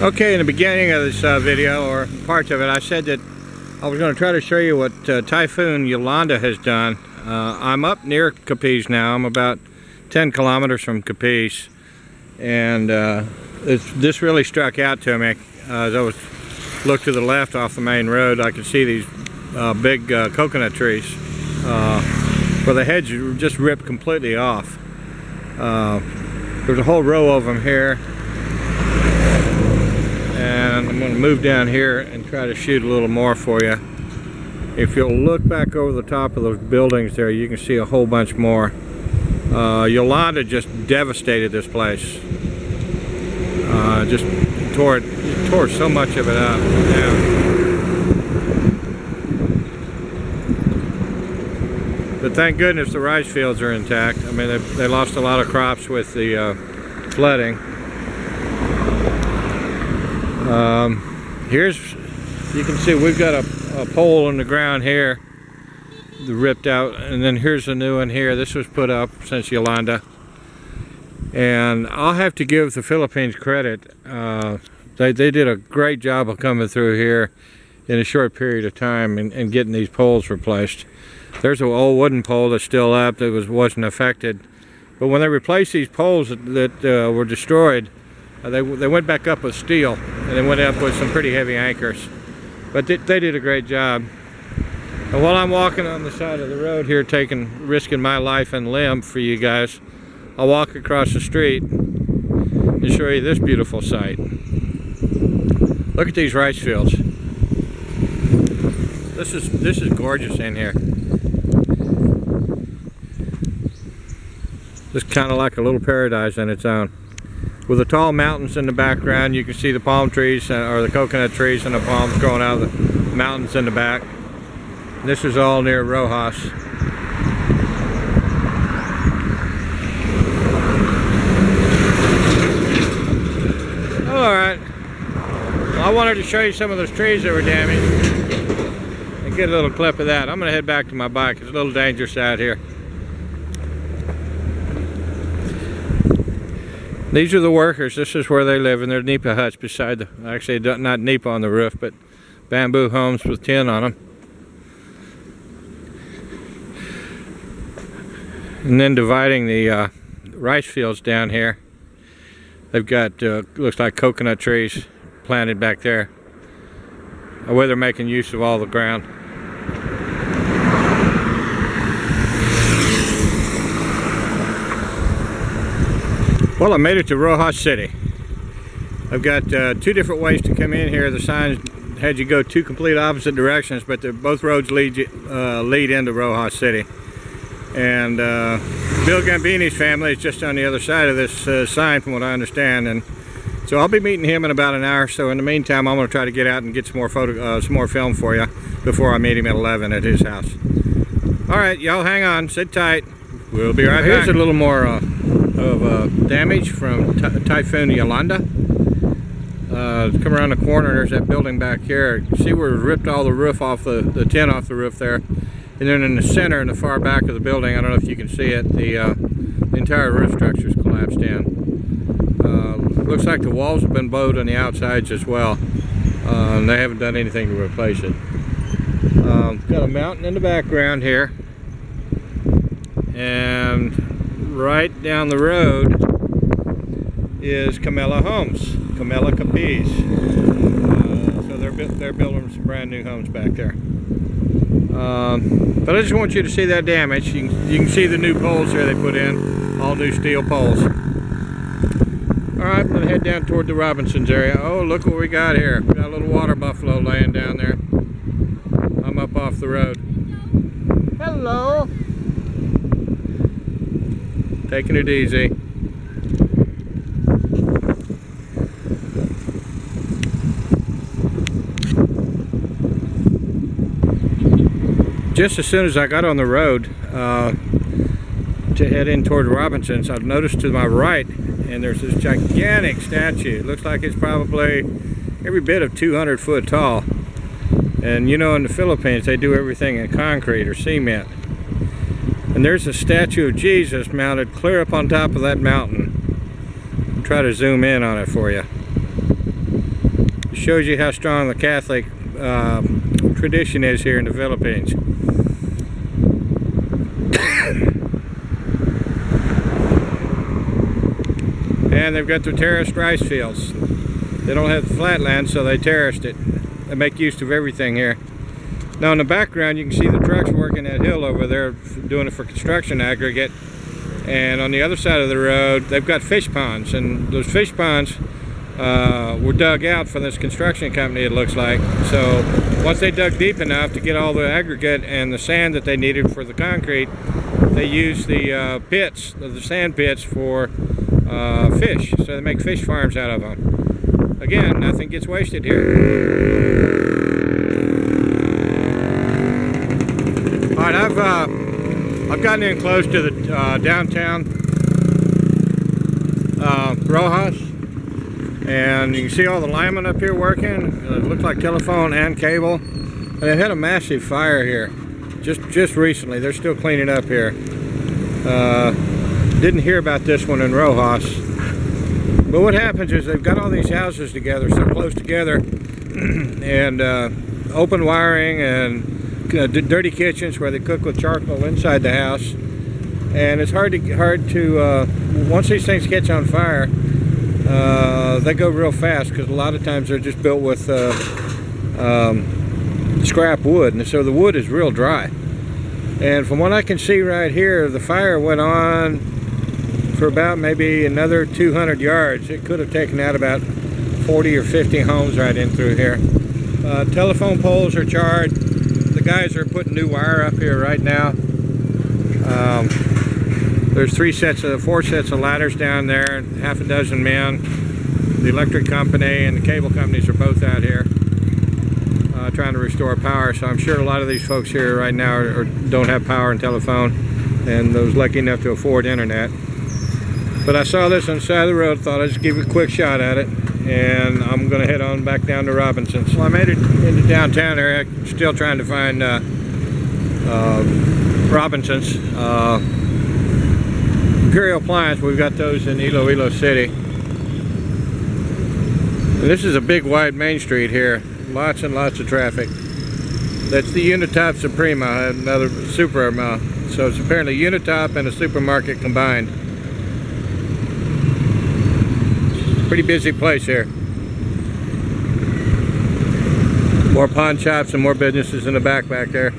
Okay, in the beginning of this video, or parts of it, I said that I was going to try to show you what Typhoon Yolanda has done. I'm up near Capiz now. I'm about 10 kilometers from Capiz, and this really struck out to me. As I looked to the left off the main road, I could see these big coconut trees where the hedge just ripped completely off. There's a whole row of them here. And I'm going to move down here and try to shoot a little more for you. If you'll look back over the top of those buildings there, you can see a whole bunch more. Yolanda just devastated this place. Just tore so much of it out. But thank goodness the rice fields are intact. I mean, they lost a lot of crops with the flooding. You can see we've got a pole in the ground here, ripped out, and then here's a new one here. This was put up since Yolanda, and I'll have to give the Philippines credit. They did a great job of coming through here in a short period of time and getting these poles replaced. There's an old wooden pole that's still up that wasn't affected, but when they replaced these poles that were destroyed, they went back up with steel, and they went up with some pretty heavy anchors. But they did a great job. And while I'm walking on the side of the road here, risking my life and limb for you guys, I'll walk across the street and show you this beautiful sight. Look at these rice fields. This is gorgeous in here. It's kind of like a little paradise on its own. With the tall mountains in the background, you can see the palm trees, or the coconut trees and the palms growing out of the mountains in the back. And this is all near Roxas. Alright, well, I wanted to show you some of those trees that were damaged and get a little clip of that. I'm going to head back to my bike. It's a little dangerous out here. These are the workers. This is where they live in their nipa huts beside the, actually not nipa on the roof, but bamboo homes with tin on them. And then dividing the rice fields down here, they've got, looks like coconut trees planted back there. Where they're making use of all the ground. Well, I made it to Roxas City. I've got two different ways to come in here. The signs had you go two complete opposite directions, but both roads lead into Roxas City. And Bill Gambini's family is just on the other side of this sign, from what I understand. And so I'll be meeting him in about an hour. So in the meantime, I'm going to try to get out and get some more film for you before I meet him at 11 at his house. All right, y'all hang on, sit tight. We'll be right back. Here's a little more of damage from Typhoon Yolanda. Come around the corner, there's that building back here. You see where it ripped all the roof off, the tin off the roof there. And then in the center, in the far back of the building, I don't know if you can see it, the entire roof structure's collapsed in. Looks like the walls have been bowed on the outsides as well. And they haven't done anything to replace it. Got a mountain in the background here. And right down the road is Camella Homes, Camella Capiz. So they're building some brand new homes back there. But I just want you to see that damage. You can see the new poles there they put in, all new steel poles. All right, I'm gonna head down toward the Robinsons area. Oh, look what we got here. We got a little water buffalo laying down there. I'm up off the road. Hello. Taking it easy. Just as soon as I got on the road to head in toward Robinsons, I've noticed to my right, and there's this gigantic statue. It looks like it's probably every bit of 200 foot tall. And you know, in the Philippines, they do everything in concrete or cement. And there's a statue of Jesus mounted clear up on top of that mountain. I'll try to zoom in on it for you. shows you how strong the Catholic tradition is here in the Philippines. And they've got their terraced rice fields. They don't have flatland, so they terraced it. They make use of everything here. Now in the background you can see the trucks working that hill over there, doing it for construction aggregate. And on the other side of the road they've got fish ponds, and those fish ponds were dug out for this construction company, it looks like. So once they dug deep enough to get all the aggregate and the sand that they needed for the concrete, they used the pits, the sand pits, for fish. So they make fish farms out of them. Again, nothing gets wasted here. All right, I've gotten in close to the downtown Roxas, and you can see all the linemen up here working. It looks like telephone and cable. And they had a massive fire here just recently. They're still cleaning up here. Didn't hear about this one in Roxas. But what happens is they've got all these houses together, so close together, and open wiring and dirty kitchens where they cook with charcoal inside the house. And it's hard to once these things catch on fire, they go real fast, because a lot of times they're just built with scrap wood, and so the wood is real dry. And from what I can see right here, the fire went on for about maybe another 200 yards. It could have taken out about 40 or 50 homes right in through here. Telephone poles are charred. The guys are putting new wire up here right now. There's four sets of ladders down there, half a dozen men. The electric company and the cable companies are both out here trying to restore power. So I'm sure a lot of these folks here right now don't have power and telephone, and those lucky enough to afford internet. But I saw this on the side of the road, thought I'd just give you a quick shot at it, and I'm going to head on back down to Robinson's. Well, I made it into downtown area, still trying to find Robinson's. Imperial Appliance, we've got those in Iloilo City. And this is a big wide main street here, lots and lots of traffic. That's the Unitop Suprema, another super. So it's apparently Unitop and a supermarket combined. Pretty busy place here. More pawn shops and more businesses in the back there.